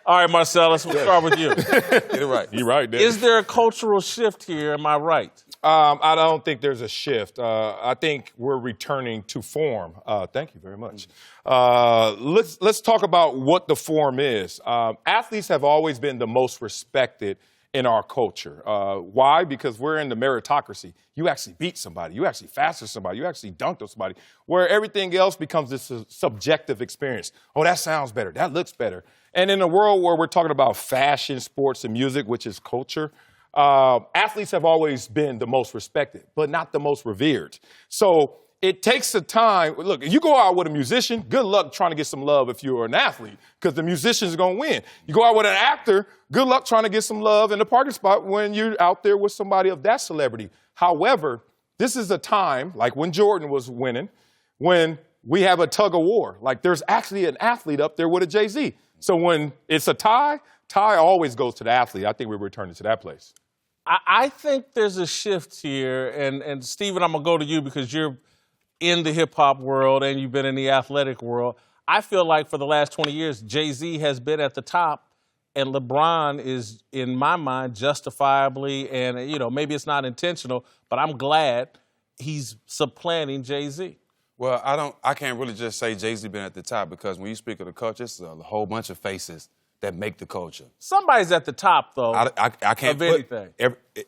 All right, Marcellus, we'll start with you. Get it right. You're right, Dave. Is there a cultural shift here? Am I right? I don't think there's a shift. I think we're returning to form. Thank you very much. Let's talk about what the form is. Athletes have always been the most respected in our culture. Why? Because we're in the meritocracy. You actually beat somebody. You actually faster somebody. You actually dunked on somebody. Where everything else becomes this subjective experience. Oh, that sounds better. That looks better. And in a world where we're talking about fashion, sports, and music, which is culture, athletes have always been the most respected, but not the most revered. So it takes the time. Look, if you go out with a musician, good luck trying to get some love if you're an athlete, because the musician's going to win. You go out with an actor, good luck trying to get some love in the parking spot when you're out there with somebody of that celebrity. However, this is a time, like when Jordan was winning, when we have a tug of war. Like there's actually an athlete up there with a Jay-Z. So when it's a tie always goes to the athlete. I think we're returning to that place. I think there's a shift here, and Stephen, I'm going to go to you because you're in the hip-hop world and you've been in the athletic world. I feel like for the last 20 years, Jay-Z has been at the top, and LeBron is, in my mind, justifiably, and, you know, maybe it's not intentional, but I'm glad he's supplanting Jay-Z. Well, I can't really just say Jay-Z been at the top, because when you speak of the culture, it's a whole bunch of faces that make the culture. Somebody's at the top, though, I can't of anything.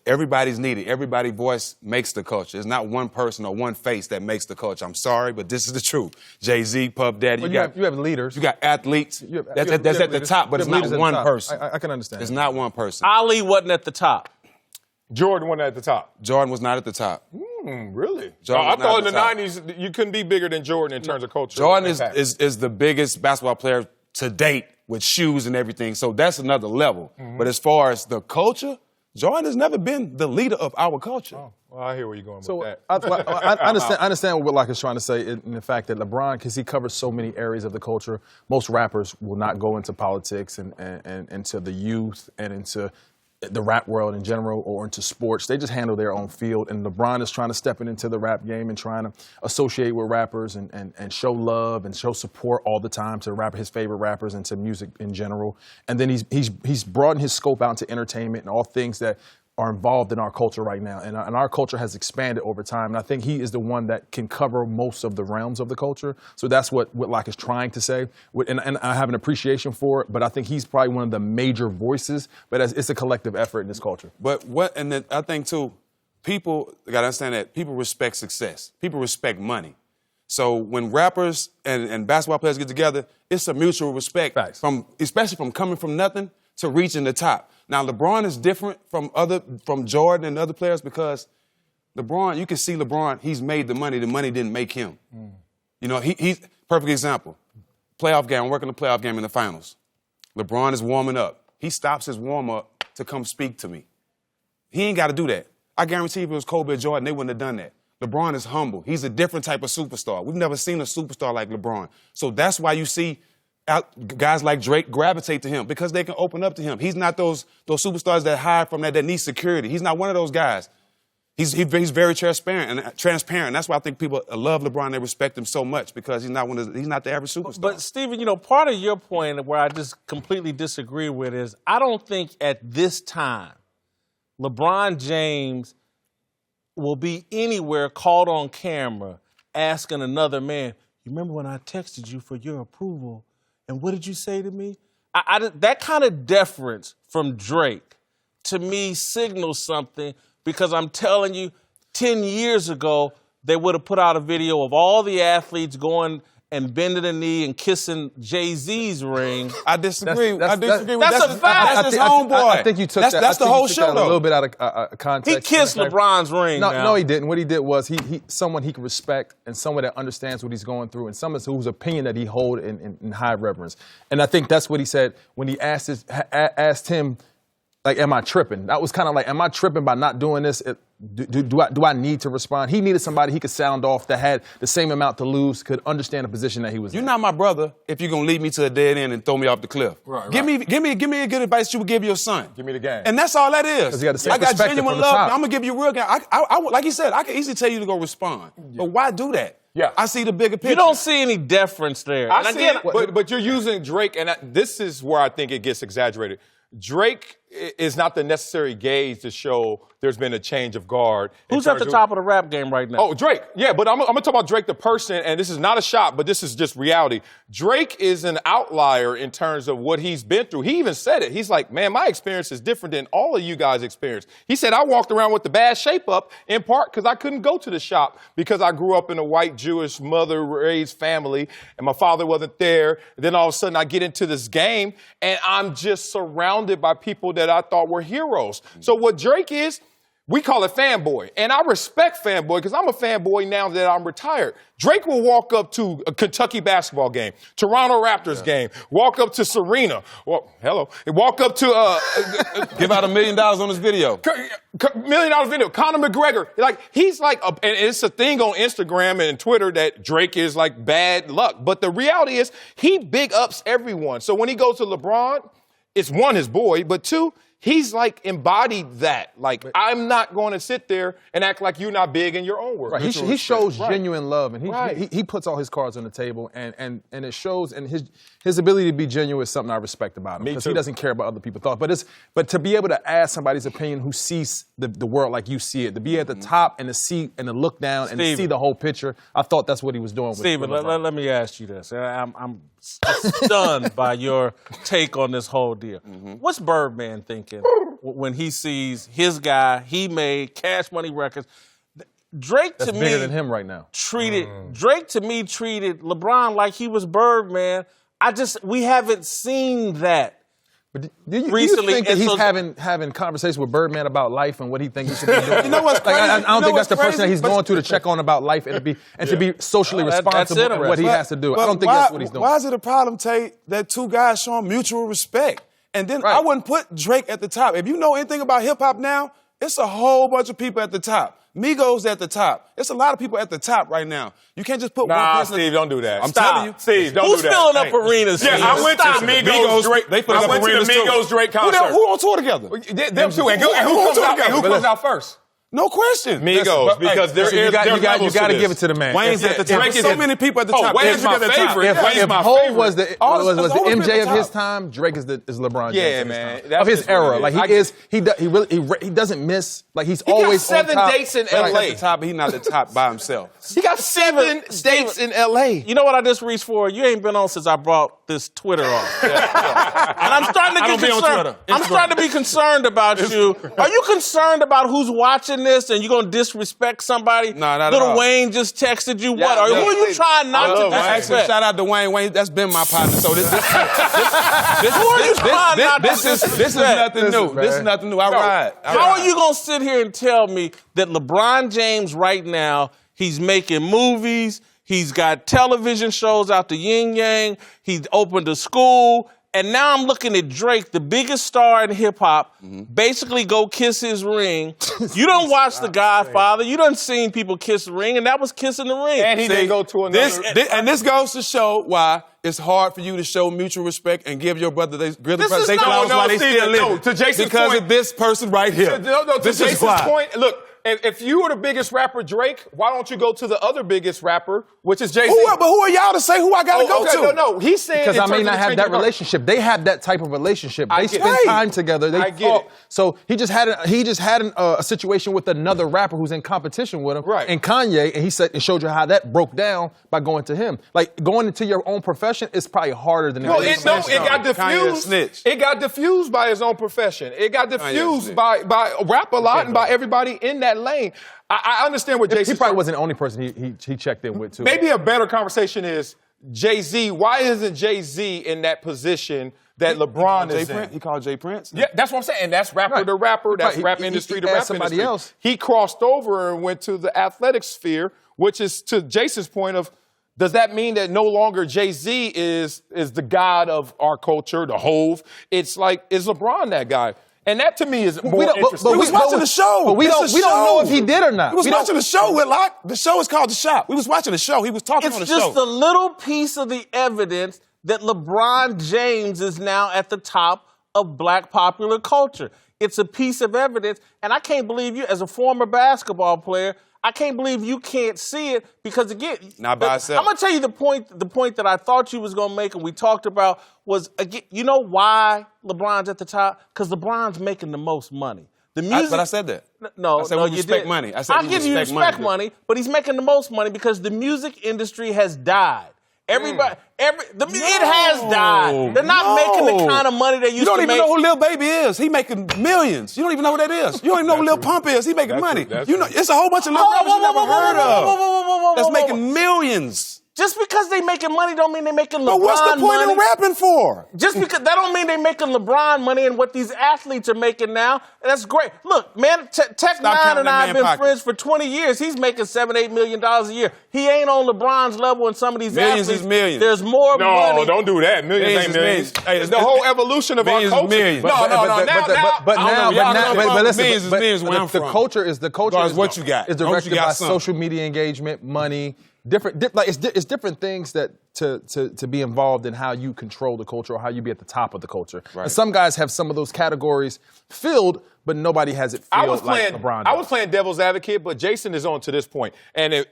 Everybody's needed. Everybody's voice makes the culture. It's not one person or one face that makes the culture. I'm sorry, but this is the truth. Jay-Z, Puff Daddy. Well, you have leaders. You got athletes. That's at the top, but it's not one person. I can understand. It's not one person. Ali wasn't at the top. Jordan wasn't at the top. Jordan was not at the top. Really? Jordan I was not thought in at the the top. 90s you couldn't be bigger than Jordan in terms of culture. Jordan is the biggest basketball player to date with shoes and everything, so that's another level. But as far as the culture, Jordan has never been the leader of our culture. Oh, well, I hear where you're going So with that. I understand what Whitlock is trying to say in the fact that LeBron, because he covers so many areas of the culture, most rappers will not go into politics and into the youth and into the rap world in general or into sports. They just handle their own field. And LeBron is trying to step into the rap game and trying to associate with rappers and show love and show support all the time to his favorite rappers and to music in general. And then he's broadened his scope out into entertainment and all things that are involved in our culture right now. And our culture has expanded over time. And I think he is the one that can cover most of the realms of the culture. So that's what Whitlock is trying to say. And I have an appreciation for it, but I think he's probably one of the major voices. But it's a collective effort in this culture. But I think, too, people got to understand that people respect success. People respect money. So when rappers and basketball players get together, it's a mutual respect. Facts. Especially from coming from nothing to reaching the top. Now, LeBron is different from Jordan and other players because LeBron, you can see LeBron, he's made the money didn't make him. You know, he's perfect example. Playoff game, I'm working the playoff game in the finals. LeBron is warming up. He stops his warm-up to come speak to me. He ain't got to do that. I guarantee if it was Kobe or Jordan, they wouldn't have done that. LeBron is humble. He's a different type of superstar. We've never seen a superstar like LeBron. So that's why you see guys like Drake gravitate to him, because they can open up to him. He's not those superstars that hide from that need security. He's not one of those guys. He's very transparent. That's why I think people love LeBron. They respect him so much, because he's not the average superstar. But Stephen, you know, part of your point where I just completely disagree with is I don't think at this time LeBron James will be anywhere caught on camera asking another man, "You remember when I texted you for your approval? And what did you say to me?" That kind of deference from Drake, to me, signals something, because I'm telling you, 10 years ago, they would have put out a video of all the athletes going and bending the knee and kissing Jay-Z's ring. I disagree. That's a fact. That's his homeboy. I think you took that. That's the whole show, though. A little bit out of context. He kissed LeBron's ring. No, he didn't. What he did was someone he can respect and someone that understands what he's going through and someone whose opinion that he hold in high reverence. And I think that's what he said when he asked him, like, am I tripping? That was kind of like, am I tripping by not doing this? do I need to respond? He needed somebody he could sound off that had the same amount to lose, could understand the position that he was in. You're not my brother if you're gonna lead me to a dead end and throw me off the cliff. Right, give me a good advice you would give your son. Give me the game. And that's all that is. 'Cause you got the same I got perspective genuine from the love. top. I'm gonna give you real game. Like he said, I can easily tell you to go respond. But why do that? Yeah. I see the bigger picture. You don't see any deference there. I And see again, it, but you're using Drake, and this is where I think it gets exaggerated. Drake is not the necessary gauge to show there's been a change of guard. who's at the top of the rap game right now? Oh, Drake. Yeah, but I'm going to talk about Drake the person, and this is not a shot, but this is just reality. Drake is an outlier in terms of what he's been through. He even said it. He's like, man, my experience is different than all of you guys' experience. He said, I walked around with the bad shape up in part because I couldn't go to the shop because I grew up in a white Jewish mother-raised family, and my father wasn't there. And then all of a sudden I get into this game, and I'm just surrounded by people that I thought were heroes. So what Drake is, we call it fanboy. And I respect fanboy because I'm a fanboy now that I'm retired. Drake will walk up to a Kentucky basketball game, Toronto Raptors game, walk up to Serena. Well, hello. Walk up to... give out $1 million on this video. $1 million video. Conor McGregor. Like, he's like... and it's a thing on Instagram and Twitter that Drake is like bad luck. But the reality is he big ups everyone. So when he goes to LeBron, it's one, his boy, but two, he's like embodied that. Like, I'm not going to sit there and act like you're not big in your own world. Right. He shows genuine love, and Right. he puts all his cards on the table, and it shows. And his ability to be genuine is something I respect about him because he doesn't care about other people's thoughts. But to be able to ask somebody's opinion who sees the world like you see it, to be at the top and to see and to look down and to see the whole picture, I thought that's what he was doing. Steven, with let me ask you this. I'm stunned by your take on this whole deal. What's Birdman thinking when he sees his guy, he made Cash Money Records? Drake That's to me bigger than him right now. Drake to me treated LeBron like he was Birdman. We haven't seen that. But do you recently, think that and he's so- having conversations with Birdman about life and what he thinks he should be doing? You know what's Like, crazy? I don't think that's the person that he's But- going to check on about life and to be socially That's responsible for what he interesting. has to do. I But don't think that's what he's doing. Why is it a problem, Tate, that two guys showing mutual respect? And then I wouldn't put Drake at the top. If you know anything about hip-hop now, it's a whole bunch of people at the top. Migos at the top. It's a lot of people at the top right now. You can't just put one person. Steve, don't do that. I'm telling you. Steve, don't Who's do that. filling up arenas? Yeah, Steve? I went to Stop the it. Migos Drake. They filling I up went to the arenas too. Migos Drake Who concert. on tour together? Them two. And who comes out first? No question. Migos, because Listen, you got to give it to the man. Wayne's at the top. Drake There's is so many people at the top. Wayne's my Everybody at the top. favorite. Wayne's If my Hov favorite. was the All the MJ of top. his time, Drake is LeBron James. Yeah, of his man. time. That's Of his just what era. it Like is. he doesn't miss. Like he's He got always 7 on top. dates in He's LA. at the top, but he's not the top by himself. He got 7 dates in LA. You know what I just reached for? You ain't been on since I brought this Twitter off. And I'm starting to get don't be on concerned. Twitter. I'm starting to be concerned about you. Are you concerned about who's watching this and you're going to disrespect somebody? No, not at Little all. Wayne just texted you. Yeah, Who yeah. are you trying not to Actually, disrespect? shout out to Wayne. Wayne, that's been my partner. So this Who are you trying not to this is disrespect? nothing new. This is nothing new. I ride. How are you going to sit here and tell me that LeBron James right now, he's making movies, he's got television shows out the yin yang, he's opened a school, and now I'm looking at Drake, the biggest star in hip-hop, basically go kiss his ring. You don't watch The Godfather. You done seen people kiss the ring, and that was kissing the ring. And he didn't go to another. This goes to show why it's hard for you to show mutual respect and give your brother This is flowers not- while they Steve, still no, living. to Jason's because point- of this person right here. No, to this is Jason's why. point, look, if you were the biggest rapper, Drake, why don't you go to the other biggest rapper, which is Jay-Z? But who are y'all to say who I gotta go to? No, he's saying Because in I may terms not of have changing that heart. relationship. They have that type of relationship. I They get spend it. time together. They I get talk. it. So he just had a situation with another rapper who's in competition with him, Right. and Kanye, and he said and showed you how that broke down by going to him. Like going into your own profession is probably harder than Well, it it got Kanye a diffused. snitch. It got diffused by his own profession. It got diffused snitch. by rap a lot and by everybody in that lane. I understand what Jason. He probably wasn't the only person he checked in with too. Maybe a better conversation is Jay-Z. Why isn't Jay-Z in that position that LeBron is in? He called Jay Prince? Yeah, that's what I'm saying. And that's rapper to rapper. That's Right. rap He industry to asked rap somebody industry. else. He crossed over and went to the athletic sphere, which is to Jason's point of, does that mean that no longer Jay-Z is the god of our culture, the Hove? It's like, is LeBron that guy? And that to me is more We interesting. was watching the show. But we don't know if he did or not. We was watching the show, Whitlock. The show is called The Shop. We was watching the show. He was talking on the show. It's just a little piece of the evidence that LeBron James is now at the top of black popular culture. It's a piece of evidence, and I can't believe you, as a former basketball player, I can't believe you can't see it because, again, Not by itself. I'm going to tell you the point that I thought you was going to make and we talked about was, again, you know why LeBron's at the top? Because LeBron's making the most money. The music, But I said that. No, I said no, we you respect didn't. money. I said I'll we give you respect respect money, but he's making the most money because the music industry has died. Everybody, it has died. They're not making the kind of money they used to make. You don't even know who Lil Baby is. He making millions. You don't even know who that is. You don't even know who Lil Pump is. He making money. You know, it's a whole bunch of little rappers you never heard of. That's making millions. Just because they making money don't mean they making LeBron money. But what's the point of rapping for? Just because that don't mean they making LeBron money and what these athletes are making now. That's great. Look, man, Tech Nine and I have been friends for 20 years. He's making $7-8 million a year. He ain't on LeBron's level in some of these Millions athletes. is millions. There's more money. No, don't do that. Millions ain't millions. Hey, it's the whole evolution of our millions is culture. millions. The culture is what you got. Is directed by social media engagement, money. It's different things that to be involved in how you control the culture or how you be at the top of the culture. Right. And some guys have some of those categories filled, but nobody has it filled like LeBron does. I was playing devil's advocate, but Jason is on to this point. And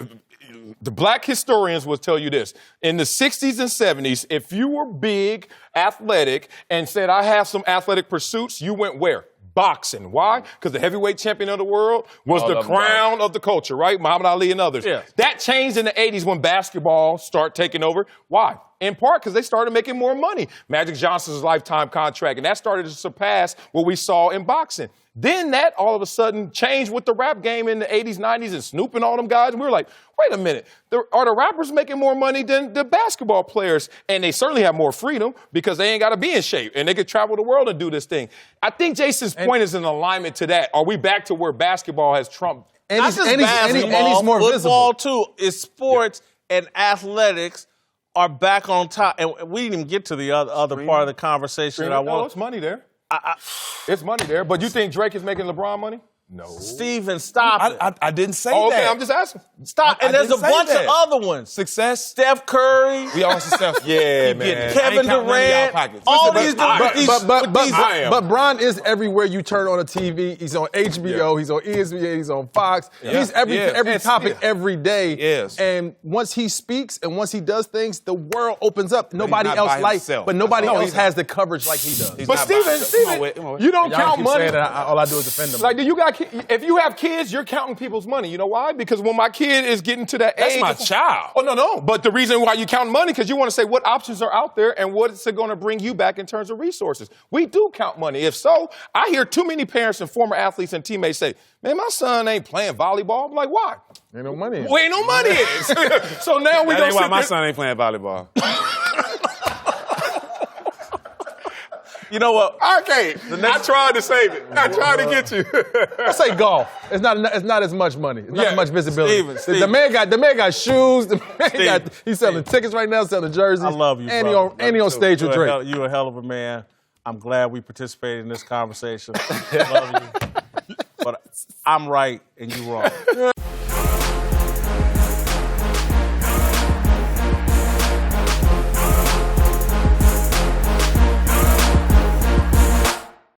the black historians will tell you this. In the 60s and 70s, if you were big, athletic, and said, I have some athletic pursuits, you went where? Boxing. Why? Because the heavyweight champion of the world was the crown of the culture, right? Muhammad Ali and others. Yeah. That changed in the 80s when basketball started taking over. Why? In part because they started making more money. Magic Johnson's lifetime contract, and that started to surpass what we saw in boxing. Then that all of a sudden changed with the rap game in the 80s, 90s, and Snoop and all them guys. And we were like, wait a minute, are the rappers making more money than the basketball players? And they certainly have more freedom because they ain't got to be in shape, and they could travel the world and do this thing. I think Jason's point is in alignment to that. Are we back to where basketball has trumped? And he's more football, too. It's sports and athletics are back on top. And we didn't even get to the other part of the conversation that I want. It's money there. It's money there. But you think Drake is making LeBron money? No. Steven, stop it. I didn't say Okay, that. I'm just asking. Stop. And there's a bunch of other ones. Success. Steph Curry. We all successful. Yeah, man. Kevin Durant. All these dudes. But Bron is everywhere you turn on a TV. He's on HBO. He's on ESPN. He's on Fox. He's every topic every day. Yes. And once he speaks and once he does things, the world opens up. Nobody else has the coverage like he does. But Steven, you don't count money. All I do is defend him. Like, if you have kids, you're counting people's money. You know why? Because when my kid is getting to that age, that's my child. Oh, no. But the reason why you count money, because you want to say what options are out there and what is it going to bring you back in terms of resources. We do count money. If so, I hear too many parents and former athletes and teammates say, man, my son ain't playing volleyball. I'm like, why? Ain't no money. Well, ain't no money is. So now we don't. Why my son ain't playing volleyball. You know what? Okay, I tried to save it. I tried to get you. I say golf. It's not as much money. It's not as much visibility. Steven. The man got shoes. The man he's selling tickets right now, selling jerseys. I love you, and brother. he on stage with Drake. You're a hell of a man. I'm glad we participated in this conversation. I love you. But I'm right and you're wrong.